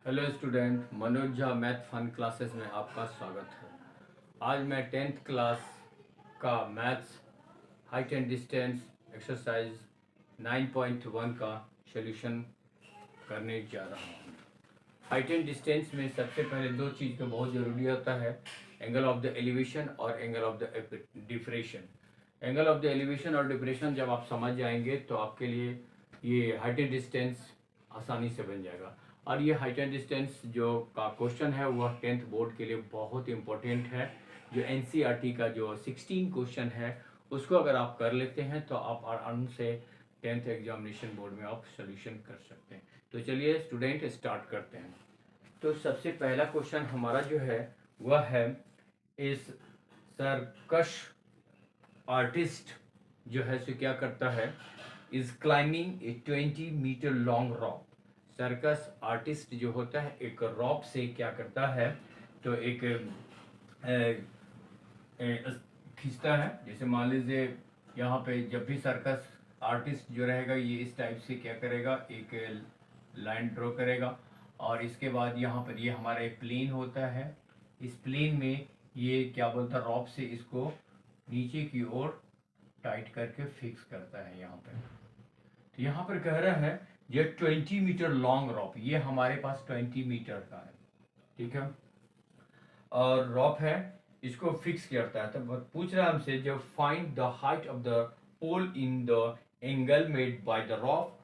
Hello student, Manoj Jha math fun classes में आपका स्वागत है। आज मैं टेंथ क्लास का maths height and distance exercise 9.1 का सॉल्यूशन करने जा रहा हूँ। हाइट एंड डिस्टेंस में सबसे पहले दो चीज़ का बहुत ज़रूरी होता है, एंगल ऑफ द एलिवेशन और angle of the depression. Angle of the elevation और डिप्रेशन जब आप समझ जाएंगे तो आपके लिए ये हाइट एंड डिस्टेंस आसानी से बन जाएगा। और ये हाइट एंड डिस्टेंस जो का क्वेश्चन है वह टेंथ बोर्ड के लिए बहुत इंपॉर्टेंट है। जो एनसीईआरटी का जो 16 क्वेश्चन है उसको अगर आप कर लेते हैं तो आप आराम से टेंथ एग्जामिनेशन बोर्ड में आप सोल्यूशन कर सकते हैं। तो चलिए स्टूडेंट स्टार्ट करते हैं। तो सबसे पहला क्वेश्चन हमारा जो है वह है, इस सर्कस आर्टिस्ट जो है सो क्या करता है, is climbing a 20 metre long rope. Circus artist जो होता है एक रॉप से क्या करता है, तो एक खींचता है। जैसे मान लीजिए यहाँ पे जब भी सर्कस आर्टिस्ट जो रहेगा ये इस टाइप से क्या करेगा, एक लाइन ड्रॉ करेगा और इसके बाद यहाँ पर ये हमारा एक प्लेन होता है। इस प्लेन में ये क्या बोलता है, रॉप से इसको नीचे की ओर टाइट करके फिक्स करता है यहाँ पे। तो यहाँ पर कह रहा है ये 20 मीटर लॉन्ग रॉप, ये हमारे पास 20 मीटर का है, ठीक है, और रॉप है, इसको फिक्स करता है। तो पूछ रहा है हमसे, जब find the height of the pole in the angle made by the rope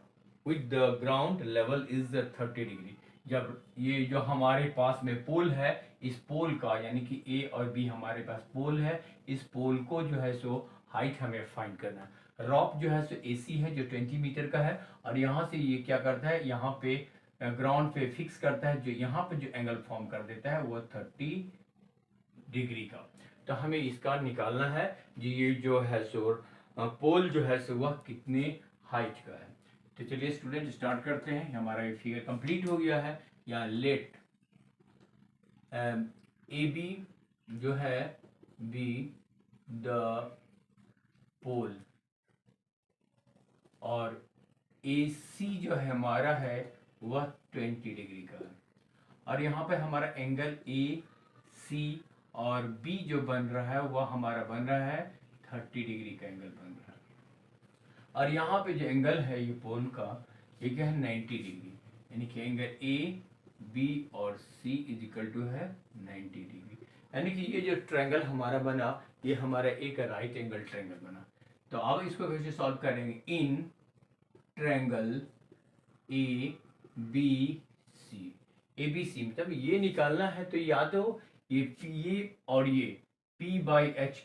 with the ground level is 30 degree. जब ये जो हमारे पास में पोल है, इस पोल का यानी कि ए और बी हमारे पास पोल है, इस पोल को जो है सो हाइट हमें फाइंड करना है। रॉप जो है सो एसी है जो 20 मीटर का है, और यहाँ से ये क्या करता है, यहाँ पे ग्राउंड पे फिक्स करता है, जो यहाँ पे जो एंगल फॉर्म कर देता है वो 30 डिग्री का। तो हमें इसका निकालना है जी, ये जो है सो पोल जो है सो वह कितने हाइट का है। तो चलिए स्टूडेंट स्टार्ट करते हैं। हमारा ये फिगर कंप्लीट हो गया है। यहाँ लेट ए बी जो है बी द पोल, और ए सी जो है हमारा है वह 20 डिग्री का है, और यहाँ पे हमारा एंगल ए सी और बी जो बन रहा है वह हमारा बन रहा है 30 डिग्री का एंगल बन रहा है। और यहाँ पे जो एंगल है ये पोल का, ये क्या है 90 डिग्री, यानी कि एंगल ए बी और सी इज इक्वल टू है 90 डिग्री। यानी कि ये जो ट्रायंगल हमारा बना ये हमारा एक राइट एंगल ट्रायंगल बना। तो अब इसको कैसे सॉल्व करेंगे, in triangle A B C, A B C मतलब ये निकालना है। तो या तो ये और ये P बाई एच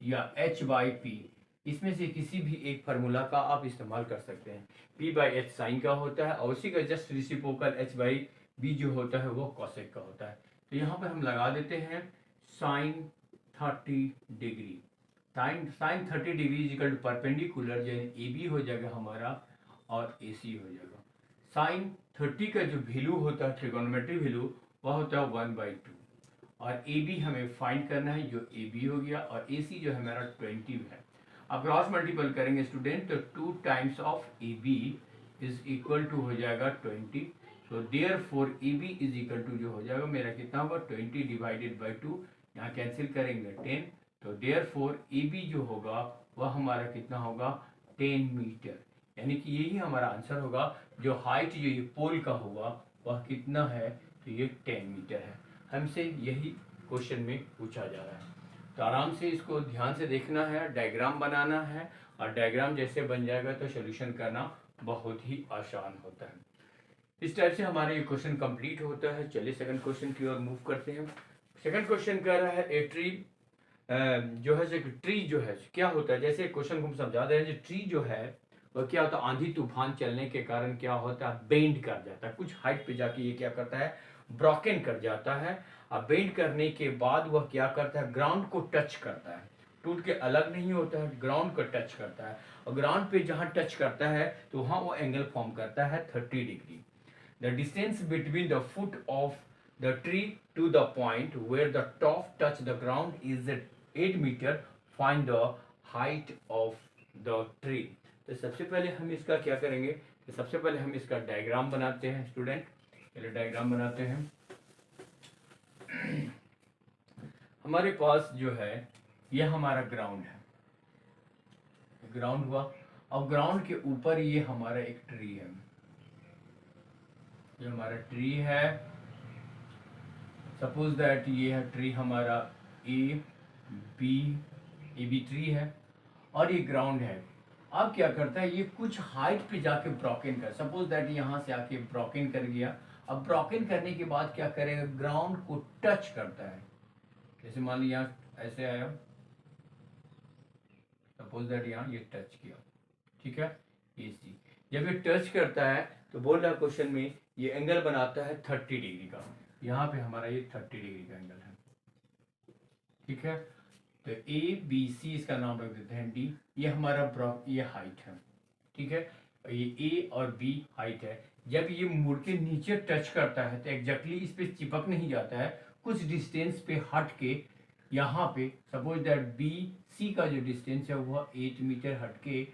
या H बाई पी, इसमें से किसी भी एक फार्मूला का आप इस्तेमाल कर सकते हैं। P बाई एच साइन का होता है और उसी का just reciprocal H by B जो होता है वो कॉसेक का होता है। तो यहाँ पर हम लगा देते हैं sine 30 degree. Sine 30 degree is equal to perpendicular, यानी ए बी हो जाएगा हमारा और ए सी हो जाएगा। साइन 30 का जो वैल्यू होता है ट्रिगोनोमेट्री वैल्यू वह होता है 1/2, और ए बी हमें फाइंड करना है जो ए बी हो गया, और ए सी जो है हमारा 20 है। अब क्रॉस मल्टीपल करेंगे स्टूडेंट तो 2 times of A B is equal to हो जाएगा 20। So therefore A B is equal to जो हो जाएगा मेरा कितना होगा 20 डिवाइडेड बाई 2, यहाँ कैंसिल करेंगे 10। तो देयर फोर ए बी जो होगा वह हमारा कितना होगा 10 मीटर, यानी कि यही हमारा आंसर होगा। जो हाइट जो ये पोल का होगा वह कितना है, तो ये 10 मीटर है। हमसे यही क्वेश्चन में पूछा जा रहा है। तो आराम से इसको ध्यान से देखना है, डायग्राम बनाना है, और डायग्राम जैसे बन जाएगा तो सॉल्यूशन करना बहुत ही आसान होता है। इस टाइप से हमारा ये क्वेश्चन कंप्लीट होता है। चलिए सेकंड क्वेश्चन की ओर मूव करते हैं। सेकंड क्वेश्चन कह रहा है ए ट्री जो है ट्री जो है क्या होता है, जैसे क्वेश्चन को हम समझा दे रहे हैं। ट्री जो है वह क्या होता है, आंधी तूफान चलने के कारण क्या होता है, बेंड कर जाता है, कुछ हाइट पे जाके ये क्या करता है, ब्रोकन कर जाता है। अब बेंड करने के बाद वह क्या करता है, ग्राउंड को टच करता है, टूट के अलग नहीं होता है, ग्राउंड को टच करता है, और ग्राउंड पे जहाँ टच करता है तो वहाँ वो एंगल फॉर्म करता है 30 degree. The distance between the foot of the tree to the point where the top touch the ground is 8 metre, find the height of the tree. तो सबसे पहले हम इसका क्या करेंगे, तो सबसे पहले हम इसका डायग्राम बनाते हैं स्टूडेंट। चलिए डायग्राम बनाते हैं। हमारे पास जो है ये हमारा ग्राउंड है, ग्राउंड हुआ, और ग्राउंड के ऊपर ये हमारा एक ट्री है, ये हमारा ट्री है। सपोज दैट ये है ट्री हमारा ए बी ट्री है, और ये ग्राउंड है। अब क्या करता है, ये कुछ हाइट पे जाके ब्रोकन कर, सपोज दैट यहाँ से आके ब्रोकन कर गया। अब ब्रोकन करने के बाद क्या करेगा, ग्राउंड को टच करता है। जैसे मान लीजिए यहाँ ऐसे आया, सपोज दैट यहाँ ये टच किया, ठीक है, ये सी जब ये टच करता है तो बोल रहा क्वेश्चन में ये एंगल बनाता है 30 डिग्री का। यहाँ पे हमारा ये 30 डिग्री का एंगल है, ठीक है। तो ए बी सी इसका नाम रख देते हैं डी, ये हमारा ये हाइट है, ठीक है। ये ए और बी हाइट है। जब ये मुड़ के नीचे टच करता है तो एग्जैक्टली इस पे चिपक नहीं जाता है, कुछ डिस्टेंस पे हट के यहाँ पे सपोज दैट बी सी का जो डिस्टेंस है वह 8 मीटर हट के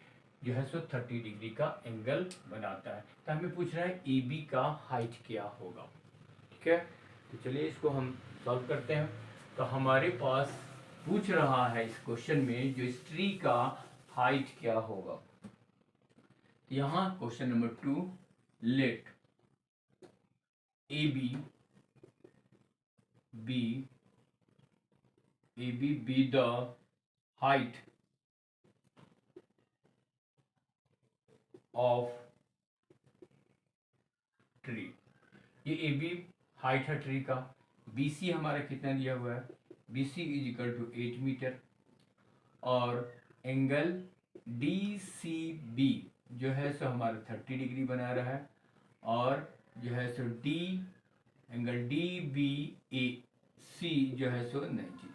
जो है सो 30 डिग्री का एंगल बनाता है। तो हमें पूछ रहा है ए बी का हाइट क्या होगा, ठीक है। तो चलिए इसको हम सॉल्व करते हैं। तो हमारे पास पूछ रहा है इस क्वेश्चन में जो इस ट्री का हाइट क्या होगा। यहाँ question number 2, let A B be the height of tree. ये ए बी हाइट है ट्री का, बी सी हमारा कितना दिया हुआ है, B C is equal to 8 metre, और एंगल डी सी बी जो है सो हमारा 30 डिग्री बना रहा है, और जो है सो डी एंगल डी बी ए सी जो है सो 90 डिग्री।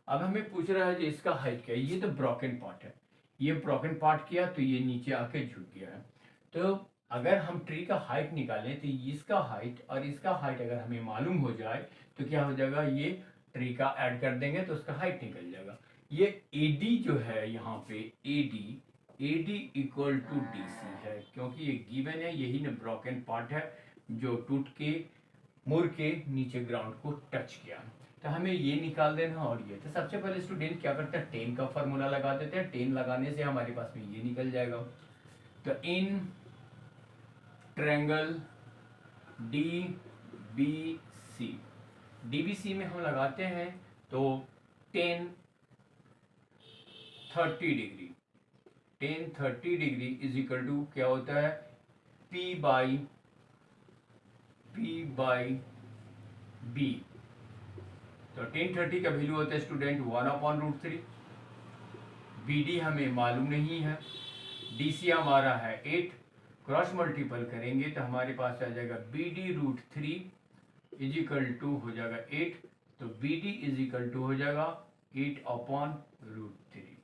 अब हमें पूछ रहा है कि इसका हाइट क्या है। ये तो ब्रोकन पार्ट है, ये ब्रोकन पार्ट किया तो ये नीचे आके झुक गया है। तो अगर हम ट्री का हाइट निकालें तो इसका हाइट और इसका हाइट अगर हमें मालूम हो जाए तो क्या हो जाएगा, ये ट्री का ऐड कर देंगे तो उसका हाइट निकल जाएगा। ये AD जो है यहाँ पे AD इक्वल टू DC है, क्योंकि ये गिवन है, यही ना ब्रोकन पार्ट है जो टूट के मुड़ के नीचे ग्राउंड को टच किया। तो हमें ये निकाल देना, और ये तो सबसे पहले स्टूडेंट क्या करते हैं, 10 का फॉर्मूला लगा देते हैं। 10 लगाने से हमारे पास में ये निकल जाएगा। तो इन ट्रायंगल DBC में हम लगाते हैं तो 10 30 degree, 10 30 degree is equal to क्या होता है, P बाई B। तो 10 30 का वैल्यू होता है स्टूडेंट 1/√3। BD हमें मालूम नहीं है, DC हमारा है 8, क्रॉस मल्टीपल करेंगे तो हमारे पास आ जाएगा BD√3 इज इक्वल टू हो जाएगा 8, तो BD इज इक्वल टू हो जाएगा 8/√3।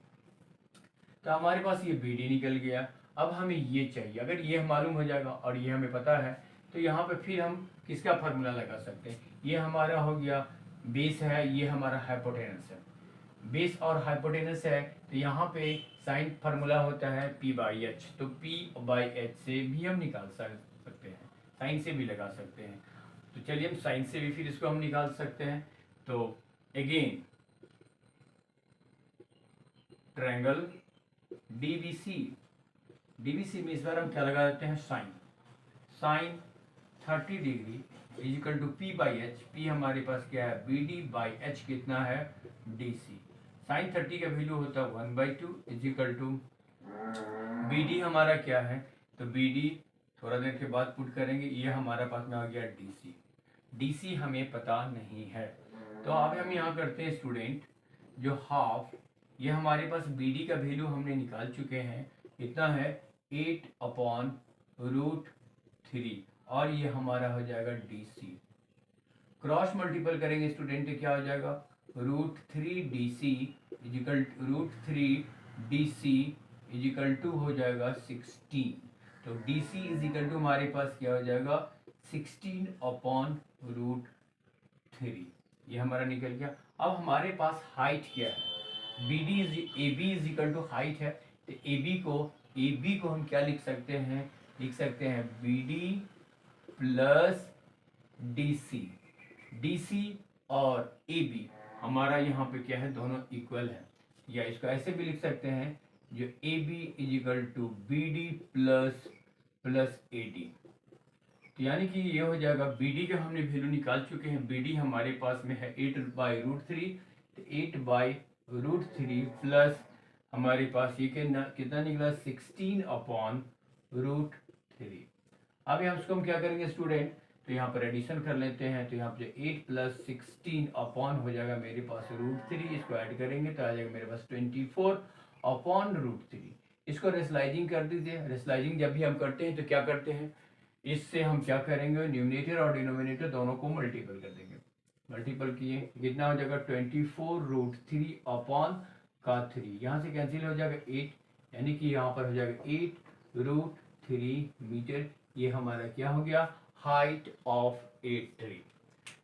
तो हमारे पास ये BD निकल गया। अब हमें ये चाहिए, अगर ये मालूम हो जाएगा और ये हमें पता है तो यहाँ पे फिर हम किसका फार्मूला लगा सकते हैं। ये हमारा हो गया बेस है, ये हमारा हाइपोटेनस है। बेस और हाइपोटेनस है तो यहाँ पे साइन फार्मूला होता है P/H, तो P/H से भी हम निकाल सकते हैं, साइन से भी लगा सकते हैं। तो चलिए हम साइन से भी फिर इसको हम निकाल सकते हैं। तो अगेन ट्रायंगल DBC में इस बार हम क्या लगा देते हैं, sine 30 degree is equal to P/H। P हमारे पास क्या है, BD/H कितना है, DC। साइन 30 का वैल्यू होता है 1/2 इज इक्वल टू BD हमारा क्या है, तो BD थोड़ा देर के बाद पुट करेंगे, ये हमारा पास में आ गया DC हमें पता नहीं है। तो अब हम यहाँ करते हैं स्टूडेंट, जो हाफ, ये हमारे पास BD का वैल्यू हमने निकाल चुके हैं, कितना है 8/√3, और ये हमारा हो जाएगा DC। क्रॉस मल्टीपल करेंगे स्टूडेंट तो क्या हो जाएगा, √3DC is equal √3DC is equal to हो जाएगा 16। तो DC इज इक्वल टू हमारे पास क्या हो जाएगा 16/√3, ये हमारा निकल गया। अब हमारे पास हाइट क्या है, AB is equal to height है, तो AB को हम क्या लिख सकते हैं, लिख सकते हैं BD प्लस DC और AB हमारा यहाँ पे क्या है, दोनों इक्वल है, या इसको ऐसे भी लिख सकते हैं, जो AB is equal to BD plus AD। तो यानी कि ये हो जाएगा, BD का हमने वैल्यू निकाल चुके हैं, BD हमारे पास में है 8/√3, तो 8/√3 प्लस हमारे पास ये कितना निकला, 16/√3। अब यहाँ उसको हम क्या करेंगे स्टूडेंट, तो यहाँ पर एडिशन कर लेते हैं, तो यहाँ पे 8 + 16 अपॉन हो जाएगा मेरे पास √3, इसको ऐड करेंगे तो आ जाएगा मेरे पास 24/√3। इसको रेशलाइजिंग कर दीजिए। रेशलाइजिंग जब भी हम करते हैं तो क्या करते हैं, इससे हम क्या करेंगे, न्यूमरेटर और डिनोमिनेटर दोनों को मल्टीपल कर देंगे। मल्टीपल किए कितना हो जाएगा, 24√3 अपॉन का 3, यहाँ से कैंसिल हो जाएगा 8, यानी कि यहाँ पर हो जाएगा 8√3 मीटर। ये हमारा क्या हो गया, हाइट ऑफ ए ट्री।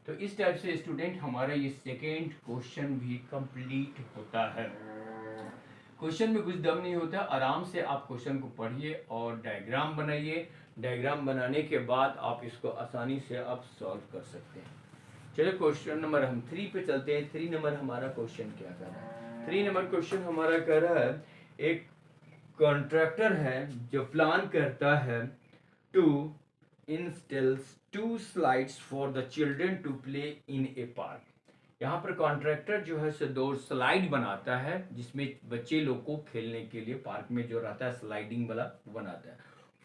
तो इस टाइप से स्टूडेंट हमारा ये सेकेंड क्वेश्चन भी कंप्लीट होता है। क्वेश्चन में कुछ दम नहीं होता, आराम से आप क्वेश्चन को पढ़िए और डायग्राम बनाइए। डायग्राम बनाने के बाद आप इसको आसानी से आप सॉल्व कर सकते हैं। चलिए क्वेश्चन नंबर हम 3 पे चलते हैं। 3 नंबर हमारा क्वेश्चन क्या कर रहा है, 3 नंबर क्वेश्चन हमारा कर रहा है, एक कॉन्ट्रैक्टर है जो प्लान करता है to installs 2 slides for the children to play in a park। यहाँ पर कॉन्ट्रैक्टर जो है 2 स्लाइड बनाता है जिसमें बच्चे लोग को खेलने के लिए पार्क में जो रहता है स्लाइडिंग वाला बनाता है।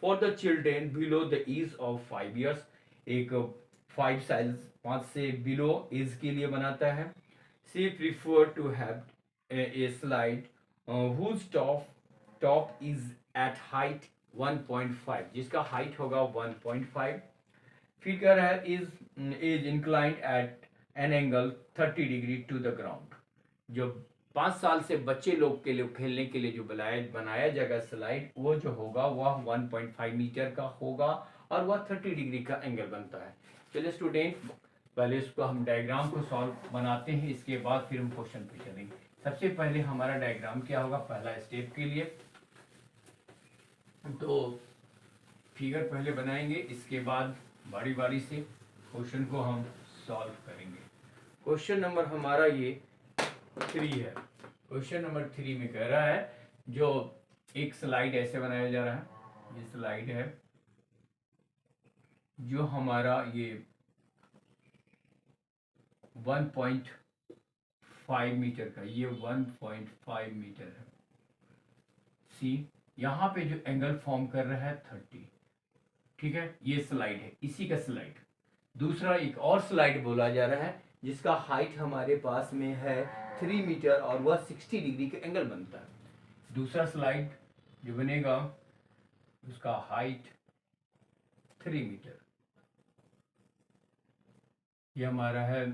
For the children below the age of 5 years, एक 5 से बिलो एज के लिए बनाता है। She prefer to have a slide whose top is at height 1.5, जिसका हाइट होगा 1.5। फिर कह रहा है is inclined at an angle 30 degree to the ground. जो 5 साल से बच्चे लोग के लिए खेलने के लिए जो बनाया जाएगा स्लाइड, वो जो होगा वह 1.5 मीटर का होगा और वह 30 डिग्री का एंगल बनता है। चलिए स्टूडेंट पहले इसको हम डायग्राम को सॉल्व बनाते हैं, इसके बाद फिर हम क्वेश्चन पे चलेंगे। सबसे पहले हमारा डायग्राम क्या होगा, पहला स्टेप के लिए तो फिगर पहले बनाएंगे, इसके बाद बारी बारी से क्वेश्चन को हम सॉल्व करेंगे। क्वेश्चन नंबर हमारा ये 3 है। क्वेश्चन नंबर 3 में कह रहा है जो एक स्लाइड ऐसे बनाया जा रहा है, ये स्लाइड है जो हमारा ये 1.5 मीटर का, ये 1.5 मीटर है। सी यहाँ पे जो एंगल फॉर्म कर रहा है 30, ठीक है, ये स्लाइड है, इसी का स्लाइड। दूसरा एक और स्लाइड बोला जा रहा है जिसका हाइट हमारे पास में है 3 मीटर और वह 60 डिग्री का एंगल बनता है। दूसरा स्लाइड जो बनेगा उसका हाइट 3 मीटर, ये हमारा है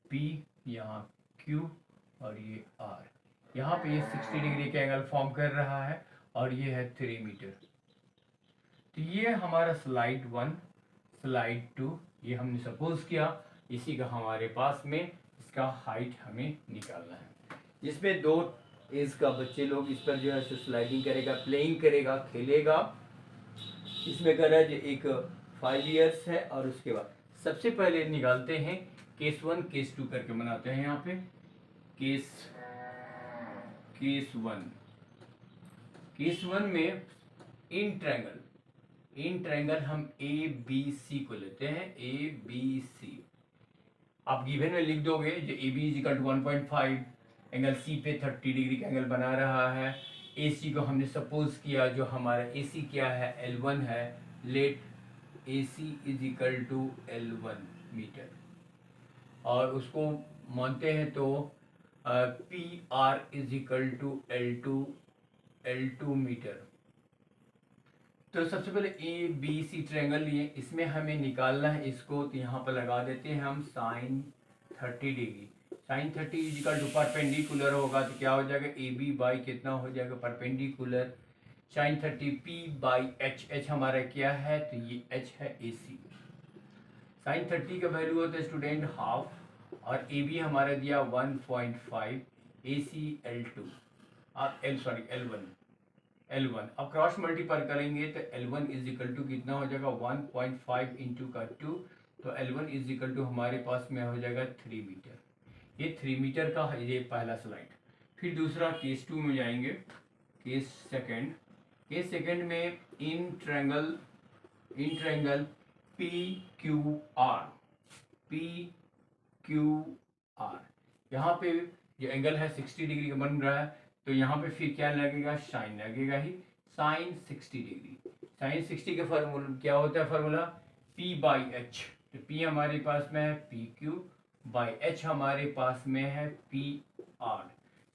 P, यहाँ Q और ये R। यहाँ पे ये 60 डिग्री का एंगल फॉर्म कर रहा है और ये है 3 मीटर। तो ये हमारा स्लाइड 1, स्लाइड 2 ये हमने सपोज किया, इसी का हमारे पास में इसका हाइट हमें निकालना है, जिसमें 2 एज का बच्चे लोग इस पर जो है स्लाइडिंग करेगा, प्लेइंग करेगा, खेलेगा। इसमें कर रहा है जो एक 5 years है और उसके बाद सबसे पहले निकालते हैं केस 1 केस 2 करके बनाते हैं। यहाँ पे केस 1 में इन ट्रायंगल हम ABC को लेते हैं, ABC। आप गिवन में लिख दोगे जो AB = 1.5, एंगल C पे 30 डिग्री का एंगल बना रहा है। AC को हमने सपोज किया, जो हमारा AC क्या है, L1 है। लेट AC = L1 मीटर और उसको मानते हैं तो PR = L2 मीटर। तो सबसे पहले ABC ट्रायंगल लिए, इसमें हमें निकालना है इसको, तो यहाँ पर लगा देते हैं हम sin 30 डिग्री। sin 30 = परपेंडिकुलर होगा तो क्या हो जाएगा, AB बाई कितना हो जाएगा, परपेंडिकुलर। sin 30 P/H, H हमारा क्या है, तो ये H है AC। sin 30 का वैल्यू होता है स्टूडेंट हाफ और AB हमारा दिया 1.5, AC L2 और L1। अब क्रॉस मल्टीप्लाई करेंगे तो L1 = कितना हो जाएगा, 1.5 × 2, तो L1 इज इक्वल टू हमारे पास में हो जाएगा 3 मीटर। ये 3 मीटर का है ये पहला स्लाइड। फिर दूसरा केस 2 में जाएंगे। केस सेकंड में in triangle P Q R, यहाँ पे जो एंगल है 60 डिग्री का बन रहा है, तो यहाँ पे फिर क्या लगेगा, साइन लगेगा ही, साइन 60 डिग्री। साइन 60 का फॉर्मूला क्या होता है, फॉर्मूला P बाई एच। तो P हमारे पास में है पी क्यू बाई एच हमारे पास में है पी आर।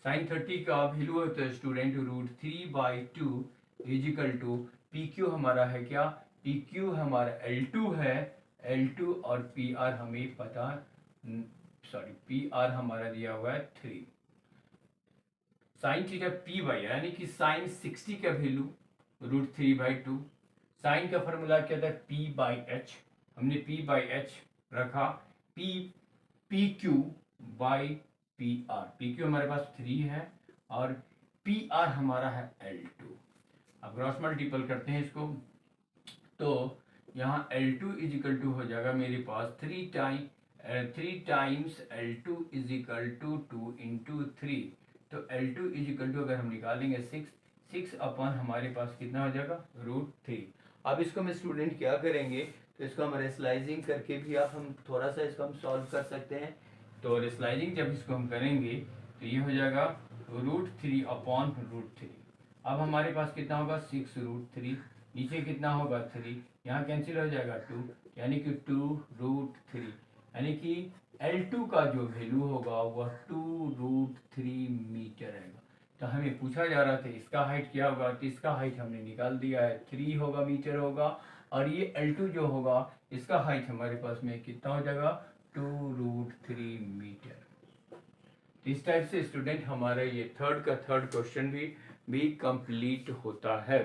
साइन 30 का वैल्यू होता है student √3/2 is equal to P Q हमारा है क्या, पी क्यू हमारा L2 है, L2 और पी आर हमें पता, सॉरी पी आर हमारा दिया हुआ है 3। साइन थीटा पी बाई यानी कि साइन 60 का वैल्यू √3/2। साइन का फॉर्मूला क्या था, पी बाई एच, हमने पी बाई एच रखा, P Q by P R. P Q हमारे पास 3 है और पी आर हमारा है L2। अब क्रॉस मल्टीपल करते हैं इसको, तो यहाँ L2 इज इक्वल टू हो जाएगा मेरे पास 3 times L2 is equal to 2 into 3। तो L2 इज इक्वल टू अगर हम निकालेंगे 6 अपॉन हमारे पास कितना हो जाएगा √3। अब इसको मैं स्टूडेंट क्या करेंगे, तो इसको हम रेसलाइजिंग करके भी आप हम थोड़ा सा इसको हम सॉल्व कर सकते हैं। तो रेसलाइजिंग जब इसको हम करेंगे तो ये हो जाएगा √3 अपॉन √3। अब हमारे पास कितना होगा 6√3, नीचे कितना होगा 3, यहाँ कैंसिल हो जाएगा 2, यानी कि 2√3, यानी कि L2 का जो वैल्यू होगा वह 2√3 मीटर रहेगा। तो हमें पूछा जा रहा था इसका हाइट क्या होगा, तो इसका हाइट हमने निकाल दिया है 3 होगा, मीटर होगा, और ये L2 जो होगा इसका हाइट हमारे पास में कितना हो जाएगा 2√3 मीटर। इस टाइप से स्टूडेंट हमारा ये थर्ड क्वेश्चन भी कंप्लीट होता है।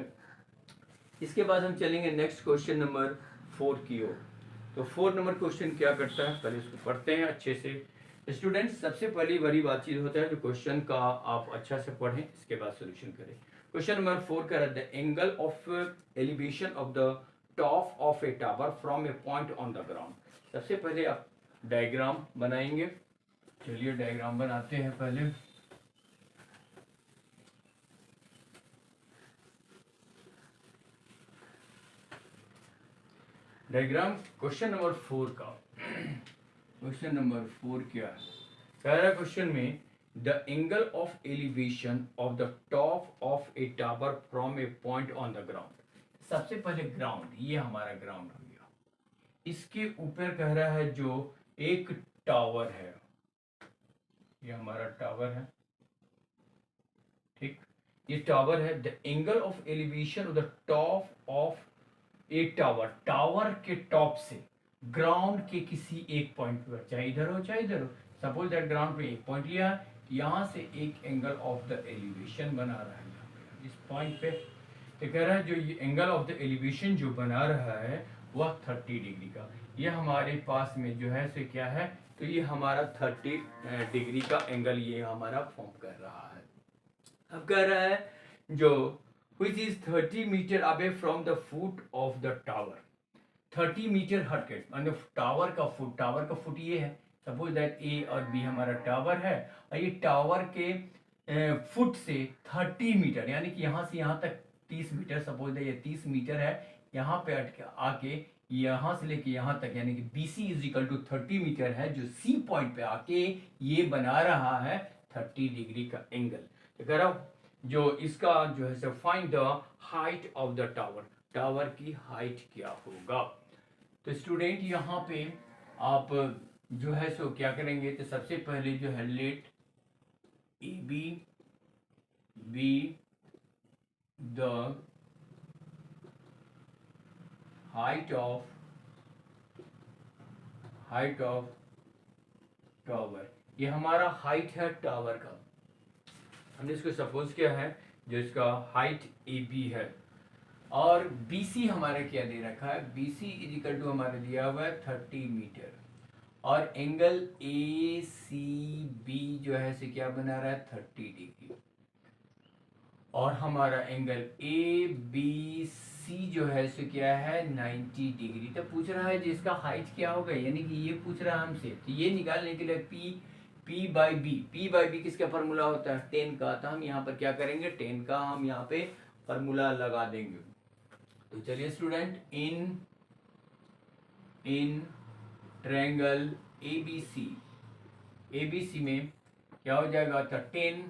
इसके बाद हम चलेंगे नेक्स्ट क्वेश्चन नंबर 4 की ओर। तो 4 नंबर क्वेश्चन क्या करता है, पहले इसको पढ़ते हैं अच्छे से। स्टूडेंट सबसे पहली बड़ी बात चीज होता है जो क्वेश्चन का आप अच्छा से पढ़ें, इसके बाद सोल्यूशन करें। क्वेश्चन नंबर 4 का the angle of elevation of the top of A tower from A point on the ground. सबसे पहले आप डायग्राम बनाएंगे। चलिए डायग्राम बनाते हैं पहले। डायग्राम क्वेश्चन नंबर 4 का। क्वेश्चन नंबर 4 क्या है, पहला क्वेश्चन में the angle of elevation of the top of A tower from A point on the ground. सबसे पहले ग्राउंड, ये हमारा ग्राउंड हो गया, इसके ऊपर कह रहा है जो एक टावर है, ये हमारा टावर है, ठीक, ये टावर है। The angle of elevation of the top of A tower, tower के टॉप से ग्राउंड के किसी एक पॉइंट पर, चाहे इधर हो चाहे इधर हो, सपोज दैट ग्राउंड पे एक पॉइंट लिया, यहाँ से एक एंगल ऑफ द एलिवेशन बना रहा है यहाँ पे, इस पॉइंट पे। तो कह रहा है जो ये एंगल ऑफ द एलिवेशन जो बना रहा है वह 30 डिग्री का, ये हमारे पास में जो है से क्या है, तो ये हमारा 30 डिग्री का एंगल ये हमारा फॉर्म कर रहा है। अब कह रहा है जो which is 30 meter away from the foot of the tower। 30 metre हटके, मतलब टावर का फुट ये है, सपोज दैट ए और बी हमारा टावर है, और ये टावर के फुट से 30 मीटर, यानी कि यहाँ से यहाँ तक 30 मीटर, सपोज दैट ये 30 मीटर है, यहाँ पे आके यहाँ से लेके यहाँ तक, यानी कि BC is equal to 30 metre है, जो सी पॉइंट पे आके ये बना रहा है 30 डिग्री का एंगल। तो कह रहा हूँ जो इसका जो है find the height of the tower, tower की हाइट क्या होगा। तो स्टूडेंट यहाँ पे आप जो है सो क्या करेंगे, तो सबसे पहले जो है let A B the height of tower, ये हमारा हाइट है टावर का, हमने इसको सपोज किया है जो इसका हाइट AB है, और BC हमारे क्या दे रखा है, BC इज इक्वल टू हमारे दिया हुआ है 30 मीटर, और एंगल ACB जो है से क्या बना रहा है 30 डिग्री। और हमारा एंगल ए बी सी जो है सो क्या है 90 डिग्री। तो पूछ रहा है जिसका हाइट क्या होगा, यानी कि ये पूछ रहा है हमसे, तो ये निकालने के लिए पी बाई बी किसका फॉर्मूला होता है 10 का। तो हम यहाँ पर क्या करेंगे 10 का हम यहाँ पे फॉर्मूला लगा देंगे। तो चलिए स्टूडेंट, इन ट्रायंगल एबीसी में क्या हो जाएगा, तो 10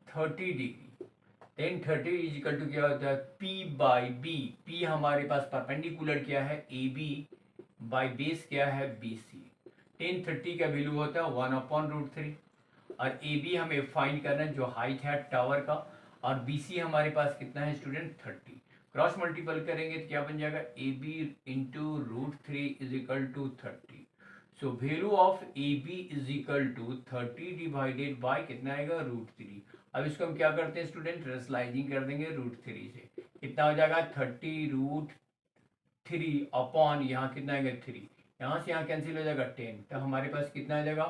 30 डिग्री 10 30 इज इक्वल टू क्या होता है पी बाई बी। पी हमारे पास परपेंडिकुलर क्या है ए बी, बाई बेस क्या है बी सी। 10 30 का वैल्यू होता है 1/√3 और ए बी हमें फाइंड करना है जो हाइट है टावर का, और बी सी हमारे पास कितना है स्टूडेंट 30। क्रॉस मल्टीपल करेंगे तो क्या बन जाएगा A B into √3 is equal to 30। So value of A B is equal to 30 divided by कितना आएगा √3। अब इसको हम क्या करते हैं स्टूडेंट, रेशनलाइजिंग कर देंगे √3 से, कितना हो जाएगा 30√3 अपॉन यहाँ कितना आएगा 3, यहाँ से यहाँ कैंसिल हो जाएगा 10, तो हमारे पास कितना आ जाएगा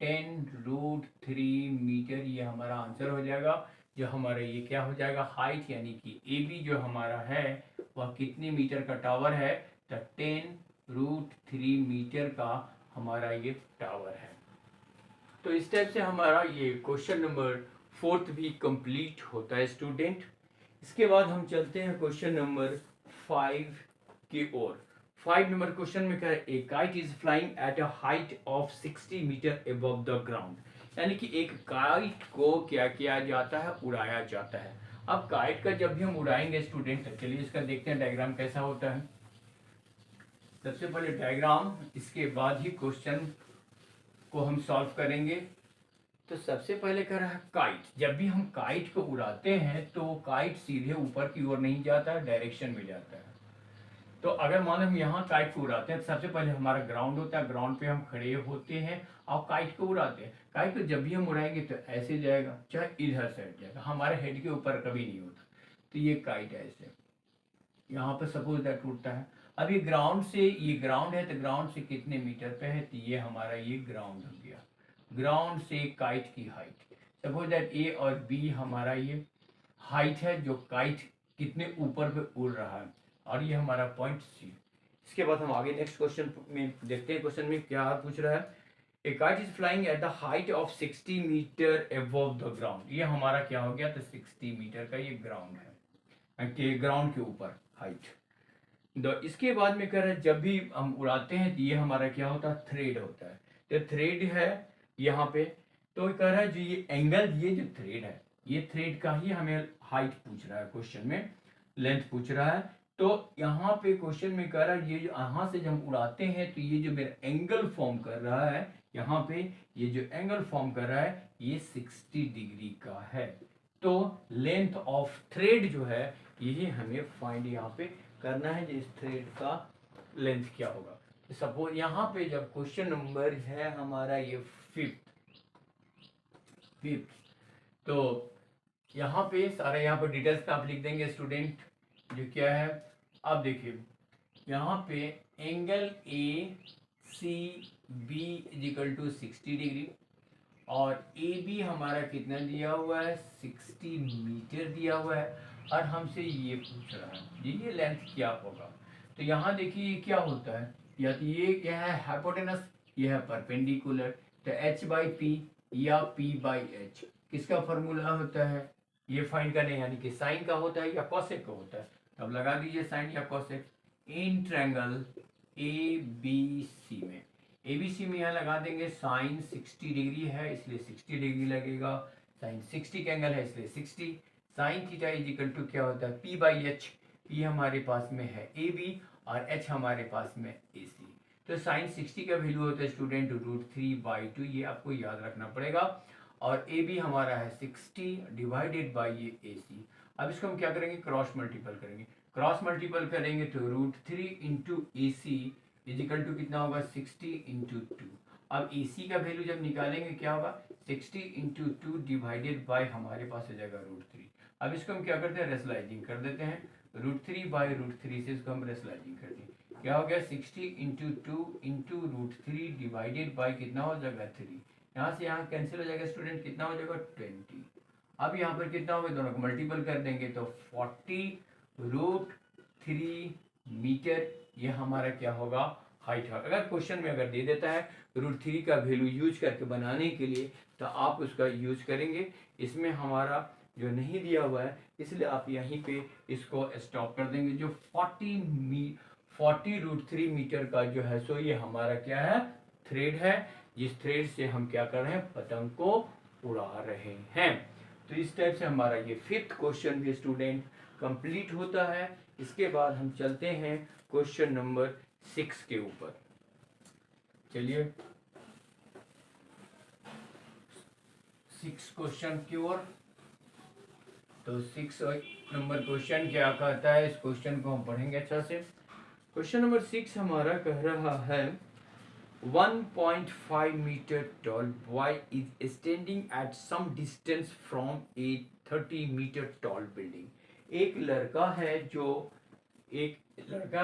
10√3 मीटर। ये हमारा आंसर हो जाएगा, जो हमारा ये क्या हो जाएगा हाइट, यानी कि ए बी जो हमारा है वह कितने मीटर का टावर है, तो 10√3 मीटर का हमारा ये टावर है। तो इस टाइप से हमारा ये क्वेश्चन नंबर 4 भी कंप्लीट होता है स्टूडेंट। इसके बाद हम चलते हैं क्वेश्चन नंबर 5 की ओर। 5 नंबर क्वेश्चन में क्या है, a kite is flying at a height of 60 metre above the ground. यानी कि एक काइट को क्या किया जाता है, उड़ाया जाता है। अब काइट का जब भी हम उड़ाएंगे स्टूडेंट, चलिए इसका देखते हैं डायग्राम कैसा होता है। सबसे पहले डायग्राम, इसके बाद ही क्वेश्चन को हम सॉल्व करेंगे। तो सबसे पहले कर रहा है काइट। जब भी हम काइट को उड़ाते हैं तो काइट सीधे ऊपर की ओर नहीं जाता है, डायरेक्शन में जाता है। तो अगर मान लो हम यहाँ काइट को उड़ाते हैं तो सबसे पहले हमारा ग्राउंड होता है, ग्राउंड पे हम खड़े होते हैं और काइट को उड़ाते हैं। काइट को जब भी हम उड़ाएंगे तो ऐसे जाएगा, चाहे इधर साइड जाएगा, हमारे हेड के ऊपर कभी नहीं होता। तो ये काइट है, ऐसे यहाँ पर सपोज दैट उड़ता है। अब ये ग्राउंड से, ये ग्राउंड है तो ग्राउंड से कितने मीटर पे है, तो ये हमारा ये ग्राउंड हो गया। ग्राउंड से काइट की हाइट, सपोज दैट ए और बी हमारा ये हाइट है, जो काइट कितने ऊपर पे उड़ रहा है, और ये हमारा पॉइंट सी। इसके बाद हम आगे नेक्स्ट क्वेश्चन में देखते हैं। क्वेश्चन में क्या पूछ रहा है, a kite is flying at the height of 60 metre above the ground. ये हमारा क्या हो गया, तो 60 मीटर का ये ग्राउंड है, कि ग्राउंड के ऊपर हाइट। इसके बाद में कह रहा है जब भी हम उड़ाते हैं तो ये हमारा क्या होता है, थ्रेड होता है। तो थ्रेड है यहाँ पे, तो कह रहा है जो ये एंगल, ये जो थ्रेड है, ये थ्रेड का ही हमें हाइट पूछ रहा है क्वेश्चन में, लेंथ पूछ रहा है। तो यहाँ पे क्वेश्चन में कह रहा है ये जो यहाँ से जब हम उड़ाते हैं तो ये जो मेरा एंगल फॉर्म कर रहा है यहाँ पे, ये जो एंगल फॉर्म कर रहा है ये 60 डिग्री का है। तो लेंथ ऑफ थ्रेड जो है यही हमें फाइंड यहाँ पे करना है, इस थ्रेड का लेंथ क्या होगा। सपोज यहाँ पे जब क्वेश्चन नंबर है हमारा ये फिफ्थ, तो यहाँ पे सारे यहाँ पे डिटेल्स पे आप लिख देंगे स्टूडेंट, जो क्या है। अब देखिए यहाँ पे angle A C B is equal to 60 degree, और ए बी हमारा कितना दिया हुआ है 60 मीटर दिया हुआ है, और हमसे ये पूछ रहा है ये लेंथ क्या होगा। तो यहाँ देखिए ये क्या होता है, या तो ये क्या है हाइपोटेनस, ये है परपेंडिकुलर। तो h बाई पी या p बाई एच किसका फॉर्मूला होता है, ये फाइंड करने, यानी कि साइन का होता है या कॉसेक का होता है। अब लगा दीजिए साइन या cosec in triangle A B C में। एबीसी में यहाँ लगा देंगे साइन 60 डिग्री है इसलिए 60 डिग्री लगेगा, साइन 60 का एंगल है इसलिए 60। Sine theta is equal to क्या होता है पी बाई एच, पी हमारे पास में है ए बी और एच हमारे पास में ए सी। तो साइन 60 का वैल्यू होता है स्टूडेंट √3/2, ये आपको याद रखना पड़ेगा। और ए बी हमारा है 60 डिवाइडेड बाई ये ए सी। अब इसको हम क्या करेंगे क्रॉस मल्टीपल करेंगे, क्रॉस मल्टीपल करेंगे तो √3 into A C is equal to कितना होगा 60 इंटू 2। अब ए सी का वैल्यू जब निकालेंगे क्या होगा 60 इंटू 2 डिवाइडेड बाई हमारे पास हो जाएगा √3। अब इसको हम क्या करते हैं रेशनलाइजिंग कर देते हैं, √3/√3 से इसको हम रेशनलाइजिंग कर दें, क्या हो गया 60 इंटू 2 इंटू √3 डिवाइडेड बाई कितना हो जाएगा 3। यहाँ से यहाँ कैंसिल हो जाएगा स्टूडेंट, कितना हो जाएगा 20। अब यहाँ पर कितना होगा, दोनों को मल्टीपल कर देंगे तो 40√3 मीटर ये हमारा क्या होगा, हाइट है। अगर क्वेश्चन में अगर दे देता है √3 का वैल्यू यूज करके बनाने के लिए तो आप उसका यूज करेंगे। इसमें हमारा जो नहीं दिया हुआ है इसलिए आप यहीं पे इसको स्टॉप कर देंगे। जो 40√3 मीटर का जो है सो ये हमारा क्या है, थ्रेड है, जिस थ्रेड से हम क्या कर रहे हैं, पतंग को उड़ा रहे हैं। तो इस टाइप से हमारा ये 5th क्वेश्चन भी स्टूडेंट कंप्लीट होता है। इसके बाद हम चलते हैं क्वेश्चन नंबर 6 के ऊपर। चलिए 6 क्वेश्चन की ओर। तो 6 नंबर क्वेश्चन क्या कहता है, इस क्वेश्चन को हम पढ़ेंगे अच्छा से। क्वेश्चन नंबर 6 हमारा कह रहा है 1.5 meter tall boy is standing at some distance from a 30 meter tall building। एक लड़का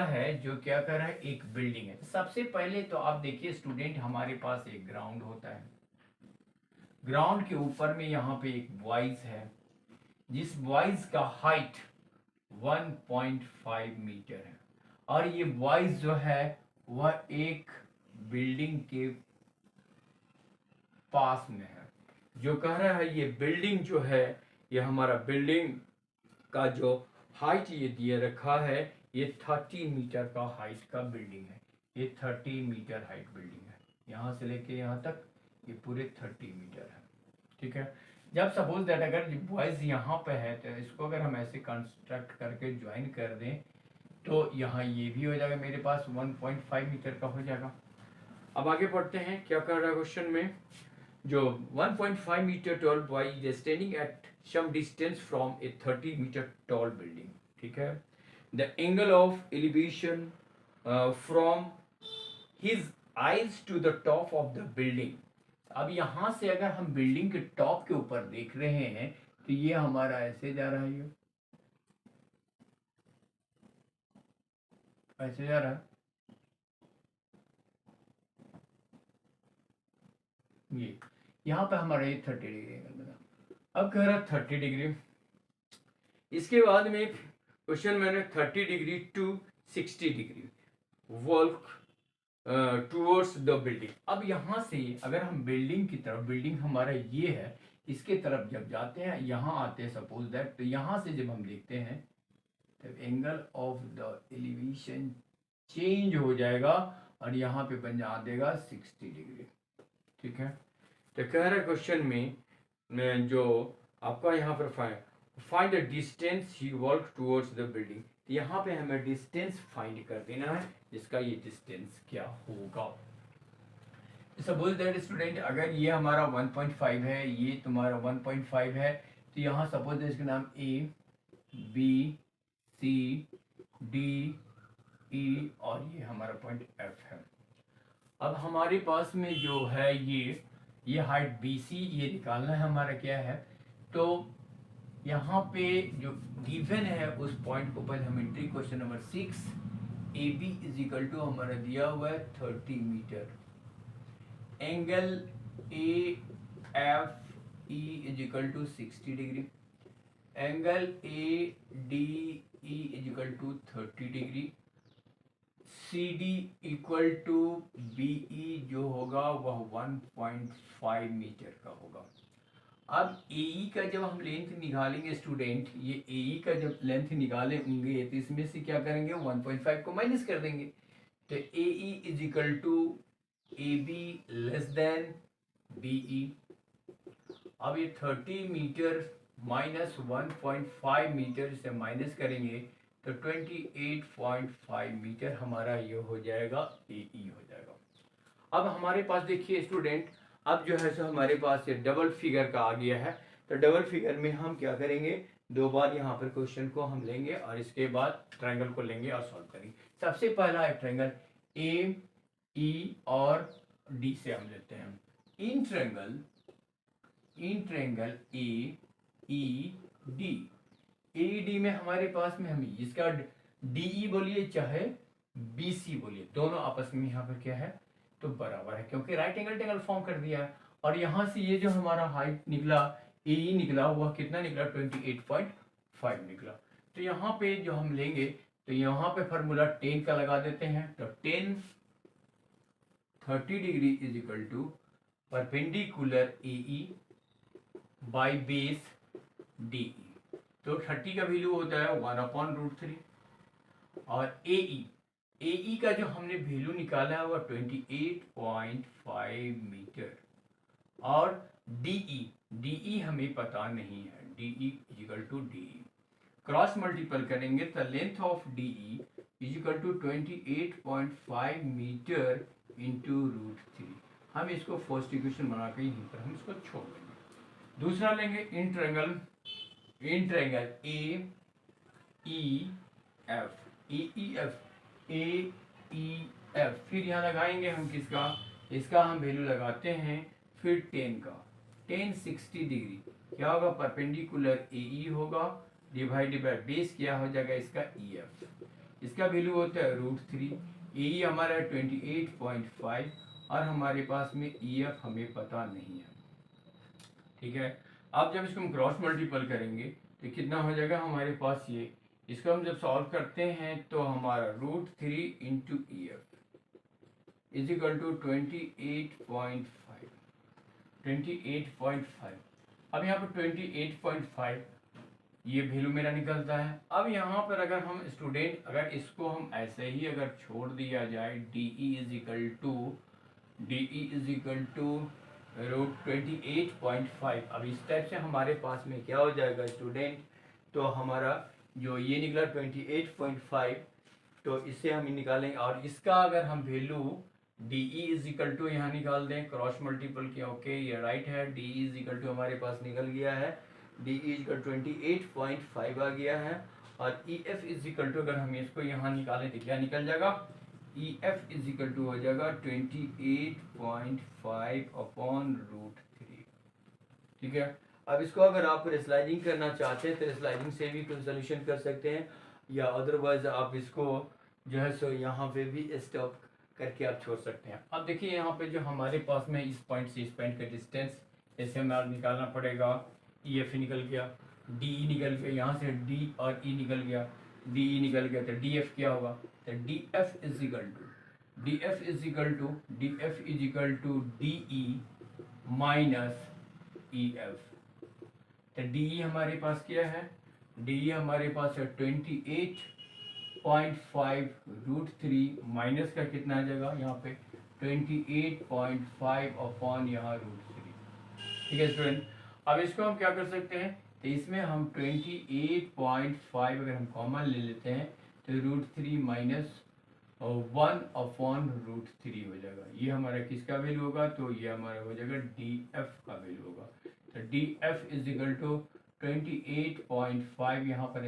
है जो क्या कर रहा है, एक बिल्डिंग है। सबसे पहले तो आप देखिए स्टूडेंट, हमारे पास एक ग्राउंड होता है, ग्राउंड के ऊपर में यहाँ पे एक बॉयज है, जिस बॉयज का हाइट 1.5 मीटर है, और ये बॉयज जो है वह एक बिल्डिंग के पास में है। जो कह रहा है ये बिल्डिंग जो है, ये हमारा बिल्डिंग का जो हाइट ये दिए रखा है, ये 30 मीटर का हाइट का बिल्डिंग है। ये 30 मीटर हाइट बिल्डिंग है, यहाँ से लेके यहाँ तक ये पूरे 30 मीटर है। ठीक है। जब सपोज दैट अगर बॉयज यहाँ पे है तो इसको अगर हम ऐसे कंस्ट्रक्ट करके ज्वाइन कर दें तो यहाँ ये भी हो जाएगा, मेरे पास 1.5 मीटर का हो जाएगा। अब आगे पढ़ते हैं क्या कर रहा है क्वेश्चन में। जो 1.5 metre tall boy is standing at some distance from a 30 metre tall building. ठीक है। The angle of elevation from his eyes to the top of the building. अब यहाँ से अगर हम बिल्डिंग के टॉप के ऊपर देख रहे हैं तो ये हमारा ऐसे जा रहा है, ये ऐसे जा रहा है, ये यहाँ पे हमारा ये 30 डिग्री एंगल बना। अब कह रहा 30 डिग्री, इसके बाद में क्वेश्चन मैंने 30 degree to 60 degree walk towards the building. अब यहाँ से अगर हम बिल्डिंग की तरफ, बिल्डिंग हमारा ये है, इसके तरफ जब जाते हैं, यहाँ आते हैं सपोज दैट, तो यहाँ से जब हम देखते हैं तो angle of the elevation change हो जाएगा और यहाँ पे बन जा देगा 60 डिग्री। ठीक है। तो कह रहा है क्वेश्चन में जो आपका यहाँ पर find the distance he walk towards the building. यहाँ पे हमें डिस्टेंस फाइंड कर देना है, जिसका ये डिस्टेंस क्या होगा। सपोज दैट स्टूडेंट, अगर ये हमारा 1.5 है, ये तुम्हारा 1.5 है, तो यहाँ सपोज दैट इसका नाम A B C D E और ये हमारा पॉइंट F है। अब हमारे पास में जो है ये हाइट BC ये निकालना है हमारा क्या है। तो यहाँ पे जो गिवन है उस पॉइंट को पहले हम entry question number 6 AB is equal to हमारा दिया हुआ है 30 metre, angle AFE is equal to 60 degree, angle ADE is equal to 30 degree, CD equal to BE जो होगा वह 1.5 मीटर का होगा। अब AE का जब हम लेंथ निकालेंगे स्टूडेंट, ये AE का जब लेंथ निकालेंगे तो इसमें से क्या करेंगे, 1.5 को माइनस कर देंगे। तो AE is equal to AB less than BE। अब ये 30 मीटर माइनस 1.5 मीटर से माइनस करेंगे तो 28.5 मीटर हमारा ये हो जाएगा, AE हो जाएगा। अब हमारे पास देखिए स्टूडेंट, अब जो है सो हमारे पास ये डबल फिगर का आ गया है। तो डबल फिगर में हम क्या करेंगे, दो बार यहाँ पर क्वेश्चन को हम लेंगे और इसके बाद ट्रायंगल को लेंगे और सॉल्व करेंगे। सबसे पहला है ट्रायंगल AE और D से हम लेते हैं। इन ट्रायंगल AED, AED में हमारे पास में हम इसका DE बोलिए चाहे BC बोलिए, दोनों आपस में यहाँ पर क्या है तो बराबर है, क्योंकि राइट एंगल ट्रायंगल फॉर्म कर दिया है। और यहाँ से ये जो हमारा हाइट निकला AE निकला हुआ कितना निकला 28.5 निकला। तो यहाँ पे जो हम लेंगे तो यहाँ पे फार्मूला 10 का लगा देते हैं। तो 10 30 degree is equal to perpendicular AE by base DE। तो 30 का वैल्यू होता है 1/√3 और AE का जो हमने वैल्यू निकाला है वह 28.5 मीटर और DE हमें पता नहीं है, DE equal to DE cross multiple करेंगे तो length of DE is equal to 28.5 metre into √3। हम इसको फर्स्ट इक्वेशन बना के यहीं पर हम इसको छोड़ देंगे। दूसरा लेंगे इन ट्रायंगल AEF फिर यहाँ लगाएंगे हम किसका, इसका हम वैल्यू लगाते हैं फिर 10 का। 10 60 डिग्री क्या होगा, परपेंडिकुलर AE होगा डिवाइडेड बाय बेस क्या हो जाएगा इसका EF। इसका वैल्यू होता है √3। AE हमारा 28.5 और हमारे पास में EF हमें पता नहीं है। ठीक है, अब जब इसको हम क्रॉस मल्टीपल करेंगे तो कितना हो जाएगा हमारे पास ये, इसको हम जब सॉल्व करते हैं तो हमारा √3 into EF is equal to 28.5। अब यहाँ पर 28.5 ये वैल्यू मेरा निकलता है। अब यहाँ पर अगर हम स्टूडेंट अगर इसको हम ऐसे ही अगर छोड़ दिया जाए DE इज इक्वल टू √28.5। अब इस टाइप से हमारे पास में क्या हो जाएगा स्टूडेंट, तो हमारा जो ये निकला 28.5 तो इससे हम निकालेंगे और इसका अगर हम value DE is equal to यहाँ निकाल दें क्रॉस मल्टीपल किया। ओके ये राइट है, DE इज इक्वल टू हमारे पास निकल गया है, DE इज इक्वल 28.5 आ गया है और EF इज इक्वल टू अगर हम इसको यहाँ निकालें तो क्या निकल जाएगा, EF इज इक्वल टू हो जाएगा 28.5/√3। ठीक है, अब इसको अगर आप स्लाइडिंग करना चाहते हैं तो स्लाइडिंग से भी कुछ सोल्यूशन कर सकते हैं या अदरवाइज आप इसको जो है सो यहाँ पे भी स्टॉप करके आप छोड़ सकते हैं। अब देखिए यहाँ पे जो हमारे पास में इस पॉइंट से इस पॉइंट का डिस्टेंस ऐसे हमें निकालना पड़ेगा। EF निकल गया, DE निकल गया, यहाँ से D और E निकल गया, DE निकल गया तो DF क्या होगा, तो DF is equal to DE minus EF। तो DE हमारे पास क्या है, DE हमारे पास है 28.5√3 माइनस का कितना आ जाएगा यहाँ पे 28.5 अपॉन यहाँ √3। ठीक है स्टूडेंट, अब इसको हम क्या कर सकते हैं, तो इसमें हम 28.5 अगर हम कॉमन ले लेते हैं तो √3 माइनस 1/√3 हो जाएगा। ये हमारा किसका वैल्यू होगा, तो ये हमारा हो जाएगा DF का वैल्यू होगा। तो DF इज इक्वल टू 28.5 यहाँ पर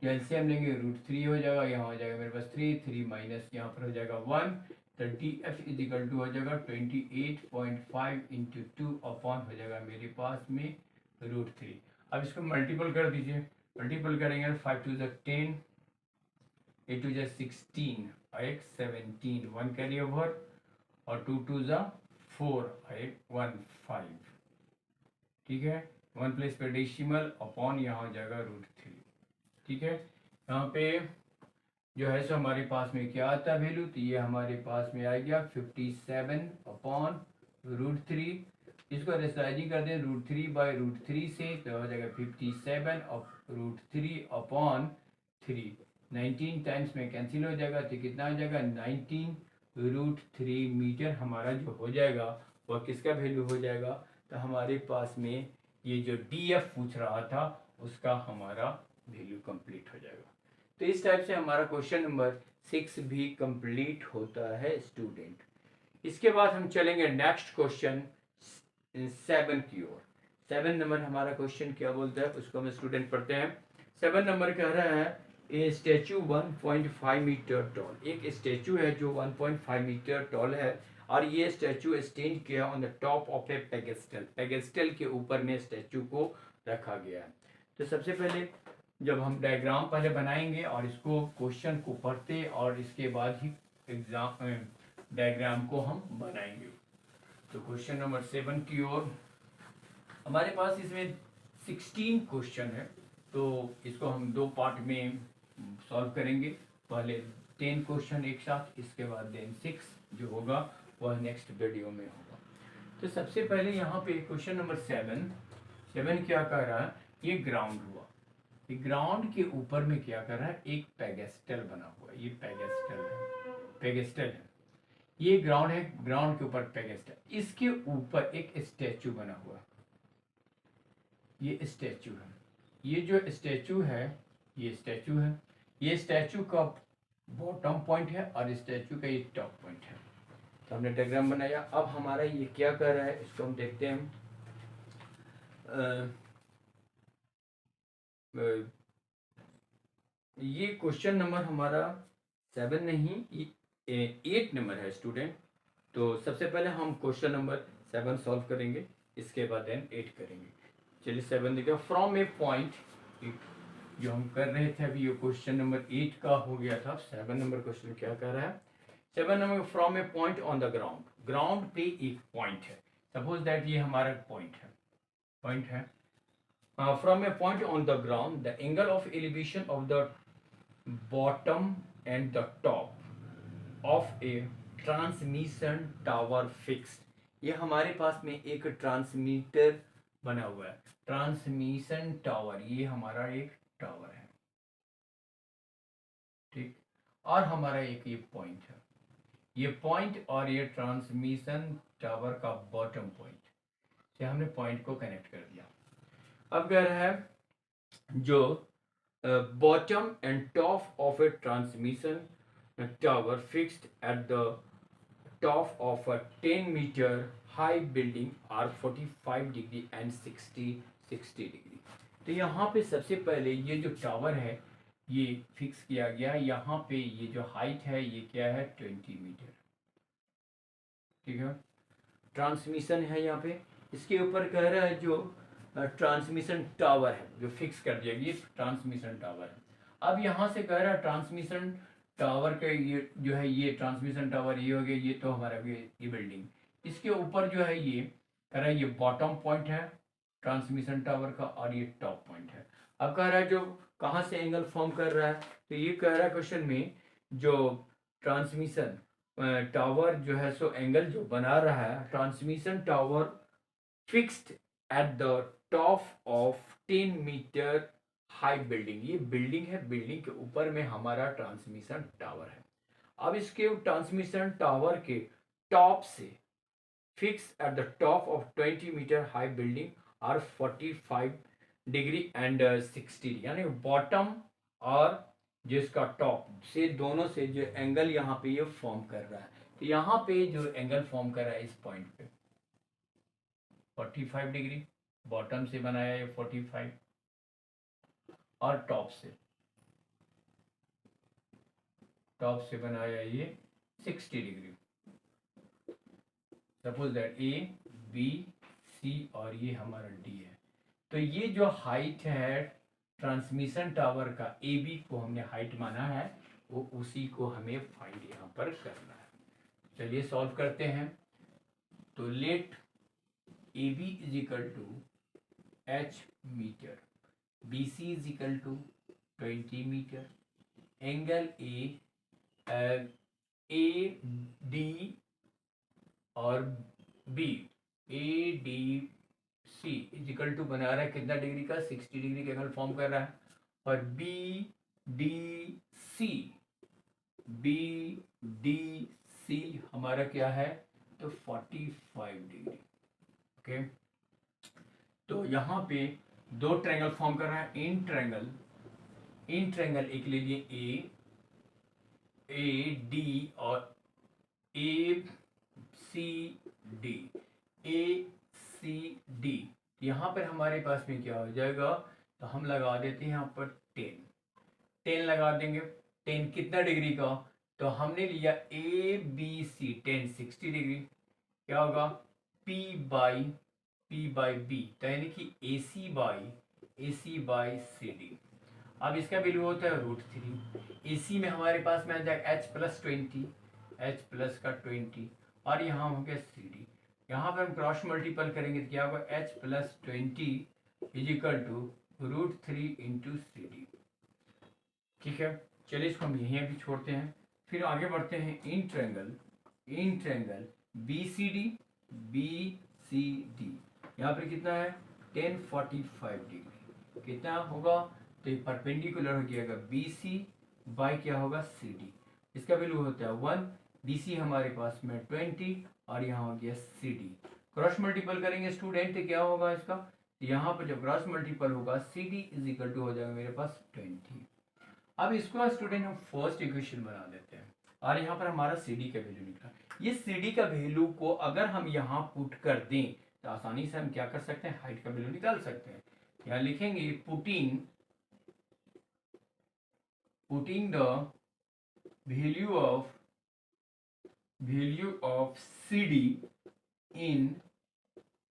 एलसीएम लेंगे √3 हो जाएगा, यहाँ हो जाएगा मेरे पास 3 माइनस यहाँ पर हो जाएगा 1। तो DF इज इक्वल टू हो जाएगा 28.5 इंटू 2 अपॉन हो जाएगा मेरे पास में √3। अब इसको मल्टीपल कर दीजिए, मल्टीपल करेंगे 5 2 10, 8 2 16 और 1 17, 1 कैरी ओवर और 2 2 4 1 5। ठीक है, 1 प्लेस पे डेसिमल अपॉन यहाँ हो जाएगा √3। ठीक है, यहाँ पे जो है सो हमारे पास में क्या आता है वैल्यू, तो ये हमारे पास में आ गया 57/√3। इसको रेसलाइजिंग कर दें √3/√3 से तो हो जाएगा 57/√3/3। 19 टाइम्स में कैंसिल हो जाएगा तो कितना हो जाएगा 19√3 मीटर हमारा जो हो जाएगा वह किसका वैल्यू हो जाएगा, तो हमारे पास में ये जो DF पूछ रहा था उसका हमारा वैल्यू कंप्लीट हो जाएगा। तो इस टाइप से हमारा क्वेश्चन नंबर 6 भी कंप्लीट होता है स्टूडेंट। इसके बाद हम चलेंगे नेक्स्ट क्वेश्चन 7 की ओर। 7 नंबर हमारा क्वेश्चन क्या बोलता है उसको हम स्टूडेंट पढ़ते हैं। 7 नंबर कह रहा है ए स्टैचू 1.5 मीटर टॉल, एक स्टैचू है जो 1.5 मीटर टॉल है और ये स्टैचू स्टैंड किया on the top of A pedestal, pedestal के ऊपर में स्टैचू को रखा गया है। तो सबसे पहले जब हम डायग्राम पहले बनाएंगे और इसको क्वेश्चन को पढ़ते और इसके बाद ही एग्जाम डायग्राम को हम बनाएंगे। तो क्वेश्चन नंबर 7 की ओर हमारे पास इसमें 16 क्वेश्चन है, तो इसको हम 2 पार्ट में सॉल्व करेंगे। पहले 10 क्वेश्चन एक साथ, इसके बाद देन 6 जो होगा वह नेक्स्ट वीडियो में होगा। तो सबसे पहले यहाँ पे क्वेश्चन नंबर 7 क्या कर रहा है, ये ग्राउंड हुआ, ये ग्राउंड के ऊपर में क्या कर रहा है, एक पेडेस्टल बना हुआ है, ये पेडेस्टल है, ये ग्राउंड है, ग्राउंड के ऊपर पेडेस्टल, इसके ऊपर एक स्टैचू बना हुआ है, ये स्टैचू है, ये जो स्टैचू है ये स्टैचू है, ये स्टैचू का बॉटम पॉइंट है और स्टैचू का ये टॉप पॉइंट है। तो हमने डायग्राम बनाया। अब हमारा ये क्या कर रहा है, इसको हम देखते हैं। ये क्वेश्चन नंबर हमारा 7 नहीं, 8 नंबर है स्टूडेंट। तो सबसे पहले हम क्वेश्चन नंबर 7 सॉल्व करेंगे, इसके बाद देन 8 करेंगे। चलिए 7 देखिए, फ्रॉम ए पॉइंट, जो हम कर रहे थे अभी, ये क्वेश्चन नंबर 8 का हो गया था। 7 नंबर क्वेश्चन क्या कर रहा है, 7 number, from A point on the ground, ground पे एक पॉइंट है, सपोज दैट ये हमारा पॉइंट है, from A point on the ground the angle of elevation of the bottom and the top of a transmission tower fixed. ये हमारे पास में एक ट्रांसमीटर बना हुआ है, ट्रांसमिशन टावर, ये हमारा एक टावर है, ठीक, और हमारा एक ये पॉइंट है, ये पॉइंट और ये ट्रांसमिशन टावर का बॉटम पॉइंट से हमने पॉइंट को कनेक्ट कर दिया। अब कह रहा है जो bottom and top of a transmission tower fixed at the top of a 10 metre high building are 45 degree and 60 degree. तो यहाँ पे सबसे पहले ये जो टावर है ये फिक्स किया गया, यहाँ पे ये जो हाइट है ये क्या है, 20 मीटर, ठीक है, ट्रांसमिशन है यहाँ पे। इसके ऊपर कह रहा है जो ट्रांसमिशन टावर है जो फिक्स कर दिया, ये ट्रांसमिशन टावर है। अब यहाँ से कह रहा है ट्रांसमिशन टावर का ये जो है, ये ट्रांसमिशन टावर ये हो गया, ये तो हमारा ये बिल्डिंग, इसके ऊपर जो है ये कह रहा है ये बॉटम पॉइंट है ट्रांसमिशन टावर का और ये टॉप पॉइंट है। अब कह रहा है जो कहाँ से एंगल फॉर्म कर रहा है, तो ये कह रहा है क्वेश्चन में जो ट्रांसमिशन टावर जो है सो एंगल जो बना रहा है, transmission tower fixed at the top of 10 metre high building, ये बिल्डिंग है, बिल्डिंग के ऊपर में हमारा ट्रांसमिशन टावर है। अब इसके ट्रांसमिशन टावर के टॉप से fix at the top of 20 metre high building are 45 degree and 60, यानी बॉटम और जिसका टॉप से दोनों से जो एंगल यहाँ पे ये फॉर्म कर रहा है, तो यहाँ पे जो एंगल फॉर्म कर रहा है इस पॉइंट पे 45 डिग्री, बॉटम से बनाया ये 45 और टॉप से बनाया ये 60 degree. Suppose that A B C और ये हमारा डी है। तो ये जो हाइट है ट्रांसमिशन टावर का, ए बी को हमने हाइट माना है, वो उसी को हमें फाइंड यहाँ पर करना है। चलिए सॉल्व करते हैं। तो let A B is equal to H metre, B C is equal to 20 metre, angle A D और B, A D C is equal to बना रहा है कितना डिग्री का, 60 डिग्री का एंगल फॉर्म कर रहा है, और बी डी सी हमारा क्या है, तो 45 डिग्री। ओके, तो यहाँ पे दो ट्रायंगल फॉर्म कर रहा है, इन ट्रायंगल एक ले लिए ए डी और ए सी डी, यहाँ पर हमारे पास में क्या हो जाएगा, तो हम लगा देते हैं यहाँ पर 10 लगा देंगे। 10 कितना डिग्री का, तो हमने लिया ए बी सी 10 60 डिग्री, क्या होगा P बाई बी, तो यानी कि ए सी बाई सी डी। अब इसका वैल्यू होता है √3। ए सी में हमारे पास में आ जाएगा H प्लस का 20 और यहाँ हो गया सी डी। यहाँ पर हम क्रॉस मल्टीपल करेंगे तो क्या होगा, H plus 20 is equal to √3 into C D. ठीक है, चलिए इसको हम यहीं अभी छोड़ते हैं, फिर आगे बढ़ते हैं। In triangle B C D, यहाँ पर कितना है 1045 डिग्री, कितना होगा, तो ये परपेंडिकुलर हो जाएगा बी सी बाई क्या होगा सी डी, इसका वैल्यू होता है 1, बी सी हमारे पास में 20 और यहाँ हो गया सी डी। क्रॉस मल्टीपल करेंगे स्टूडेंट तो क्या होगा इसका, यहाँ पर जब क्रॉस मल्टीपल होगा C D is equal to हो जाएगा मेरे पास 20। अब इसको स्टूडेंट हम फर्स्ट इक्वेशन बना देते हैं और यहाँ पर हमारा सी डी का वैल्यू निकला। ये सी डी का वैल्यू को अगर हम यहाँ पुट कर दें तो आसानी से हम क्या कर सकते हैं, हाइट का वैल्यू निकाल सकते हैं। यहाँ लिखेंगे putting the value of CD in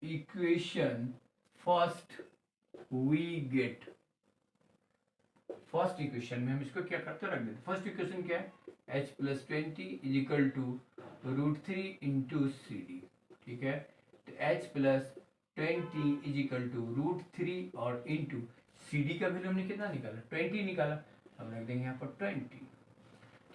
equation first, we get first equation में हम इसको क्या करते रख देते। फर्स्ट इक्वेशन क्या है, h + 20 is equal to √3 into C D. ठीक है, तो h + 20 इज इक्वल टू √3 और इंटू सी डी का वैल्यू हमने कितना निकाला 20 निकाला, हम रख देंगे यहाँ पर 20,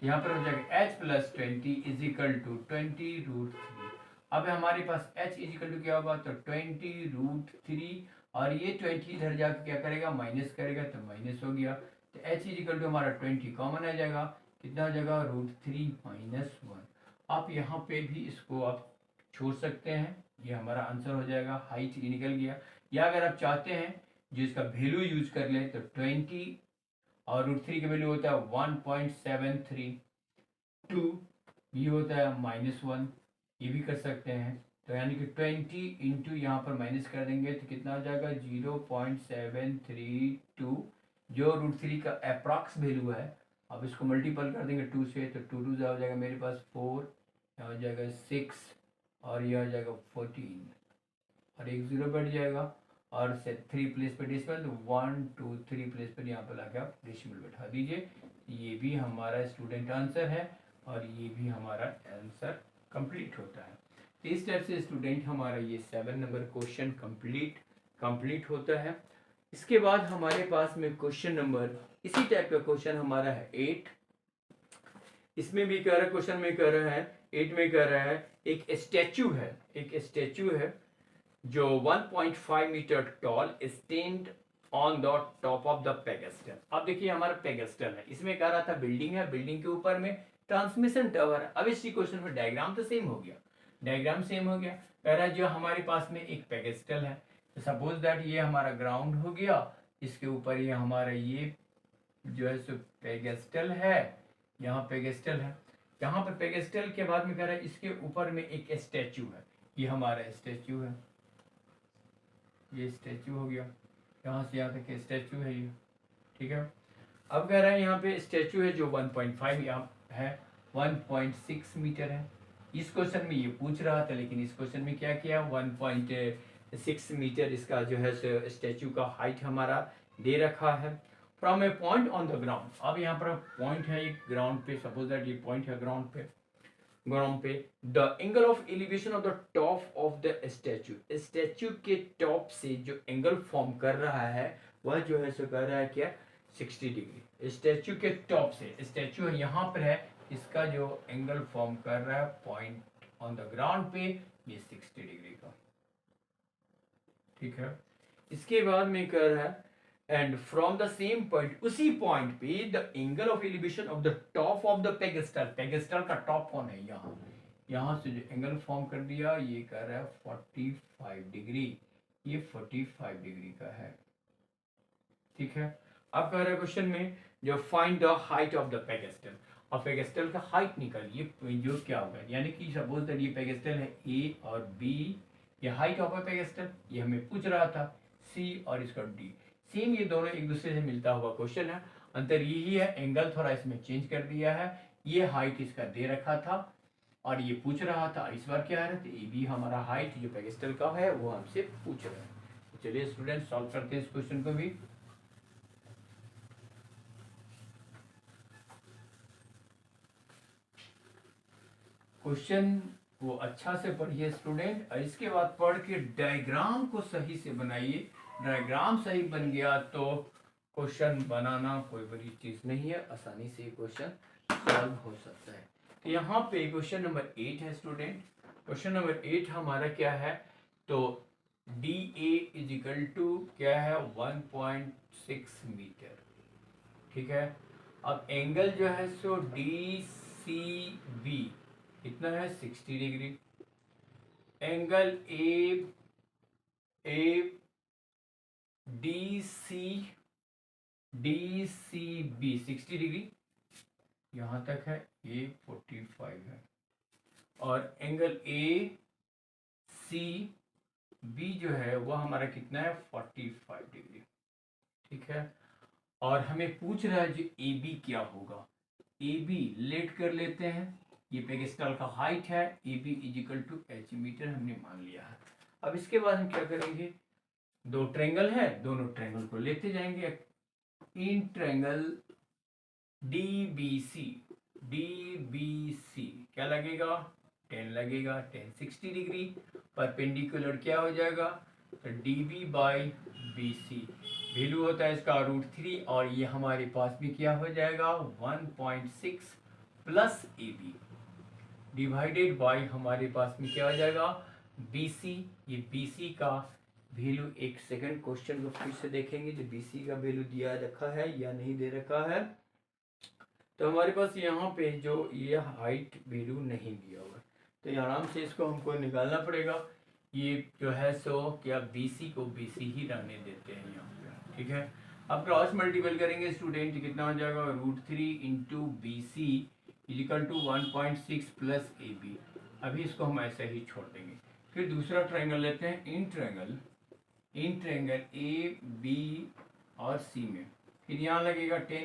यहाँ पर हो जाएगा h + 20 इज इक्वल टू 20 √3। अब हमारे पास h इज इक्वल टू क्या होगा, तो 20 √3 और ये 20 इधर जाके क्या करेगा माइनस करेगा, तो माइनस हो गया, तो h इज इक्वल टू हमारा 20 कॉमन आ जाएगा, कितना हो जाएगा √3 - 1। आप यहाँ पे भी इसको आप छोड़ सकते हैं, ये हमारा आंसर हो जाएगा, हाइट ये निकल गया। या अगर आप चाहते हैं जो इसका वैल्यू यूज कर ले तो 20 और √3 का वैल्यू होता है 1.732, ये होता है -1, ये भी कर सकते हैं। तो यानी कि 20 इंटू यहाँ पर माइनस कर देंगे तो कितना हो जाएगा 0.732, जो √3 का अप्रॉक्स वैल्यू है। अब इसको मल्टीपल कर देंगे 2 से, तो 2 2 हो जाएगा मेरे पास 4, यहाँ हो जाएगा 6 और यह हो जाएगा 14 और एक 0 बैठ जाएगा और से 3 प्लेस पे डेसिमल, तो 1 2 3 प्लेस पर यहाँ पर लाके आप डेसिमल बैठा दीजिए। ये भी हमारा स्टूडेंट आंसर है और ये भी हमारा आंसर कंप्लीट होता है। तो इस टाइप से स्टूडेंट हमारा ये 7 नंबर क्वेश्चन कंप्लीट होता है। इसके बाद हमारे पास में क्वेश्चन नंबर इसी टाइप का क्वेश्चन हमारा है 8। इसमें भी कह रहा है, क्वेश्चन में कह रहा है 8 में कह रहा है एक स्टैचू है जो 1.5 metre tall stand on the top of the pedestal. अब देखिए हमारा पेडेस्टल है, इसमें कह रहा था बिल्डिंग है, बिल्डिंग के ऊपर में ट्रांसमिशन टावर है। अब इसी क्वेश्चन में डायग्राम तो सेम हो गया, कह रहा है जो हमारे पास में एक पेडेस्टल है, तो सपोज दैट ये हमारा ग्राउंड हो गया, इसके ऊपर ये हमारा ये जो है सो पेडेस्टल है, यहाँ पेडेस्टल है, यहाँ पर पेडेस्टल के बाद में कह रहा है इसके ऊपर में एक स्टैचू है, ये हमारा स्टैचू है, ये स्टैचू हो गया, यहाँ से यहाँ तक स्टैचू है ये। ठीक है, अब कह रहा है यहाँ पे स्टैचू है जो 1.5 यहाँ है, 1.6 मीटर है। इस क्वेश्चन में ये पूछ रहा था, लेकिन इस क्वेश्चन में क्या किया 1.6 मीटर इसका जो है स्टैचू का हाइट हमारा दे रखा है। From A point on the ground, अब यहाँ पर पॉइंट है एक ग्राउंड पे, सपोज दैट ये पॉइंट है ग्राउंड पे, the angle of elevation of the top of the statue के टॉप से जो एंगल फॉर्म कर रहा है वह जो है सो कर रहा है क्या 60 डिग्री। स्टैचू के टॉप से, स्टैचू यहाँ पर है, इसका जो एंगल फॉर्म कर रहा है पॉइंट ऑन द ग्राउंड पे ये 60 डिग्री का। ठीक है, इसके बाद में कर रहा है and from the same point, उसी पॉइंट पे the angle of elevation of the top of the pedestal का टॉप कौन है, यहाँ से जो एंगल फॉर्म कर दिया ये कर रहा है 45 डिग्री, ये 45 डिग्री का है। ठीक है, अब कह रहा है क्वेश्चन में जो find the height of the pedestal, और पेडेस्टल का हाइट निकालिए जो क्या होगा, यानी कि सपोज दैट ये पेडेस्टल है ए और बी, ये हाइट ऑफ अ पेडेस्टल ये हमें पूछ रहा था, सी और इसका डी, सेम ये दोनों एक दूसरे से मिलता हुआ क्वेश्चन है, अंतर यही है एंगल थोड़ा इसमें चेंज कर दिया है, ये हाइट इसका दे रखा था और ये पूछ रहा था, इस बार क्या है तो ए बी हमारा हाइट जो पेडेस्टल का है वो हमसे पूछ रहा है। तो चलिए स्टूडेंट सॉल्व करते हैं इस क्वेश्चन को भी। क्वेश्चन को अच्छा से पढ़िए स्टूडेंट, और इसके बाद पढ़ के डायग्राम को सही से बनाइए, डायग्राम सही बन गया तो क्वेश्चन बनाना कोई बड़ी चीज नहीं है, आसानी से क्वेश्चन सॉल्व हो सकता है। तो यहाँ पे क्वेश्चन नंबर 8 है स्टूडेंट। क्वेश्चन नंबर 8 हमारा क्या है, तो D A is equal to क्या है 1.6 मीटर, ठीक है। अब एंगल जो है सो डी सी बी कितना है 60 degree. Angle A D C B 60 degree यहाँ तक है, ये 45 है। और एंगल ए सी बी जो है वह हमारा कितना है 45 डिग्री, ठीक है। और हमें पूछ रहा है जो ए बी क्या होगा। ए बी लेट कर लेते हैं, ये पेडिस्टल का हाइट है, A B is equal to H metre हमने मान लिया है। अब इसके बाद हम क्या करेंगे, दो ट्रायंगल है, दोनों ट्रायंगल को लेते जाएंगे। इन ट्रायंगल DBC क्या लगेगा 10 लगेगा, 10 60 डिग्री। परपेंडिकुलर क्या हो जाएगा, तो DB बाई BC वैल्यू होता है इसका √3, और ये हमारे पास भी क्या हो जाएगा 1.6 प्लस AB डिवाइडेड बाई हमारे पास में क्या हो जाएगा BC। ये BC का वैल्यू, एक सेकंड क्वेश्चन को फिर से देखेंगे जो BC का वैल्यू दिया रखा है या नहीं दे रखा है। तो हमारे पास यहाँ पे जो ये हाइट वैल्यू नहीं दिया हुआ है, तो ये आराम से इसको हमको निकालना पड़ेगा। ये जो है सो क्या BC को BC ही रहने देते हैं यहाँ पे, ठीक है। अब क्रॉस मल्टीपल करेंगे स्टूडेंट, कितना हो जाएगा √3 into BC is equal to 1.6 plus AB। अभी इसको हम ऐसे ही छोड़ देंगे। फिर दूसरा ट्रायंगल लेते हैं, इन ट्रायंगल A B और C में, फिर यहाँ लगेगा 10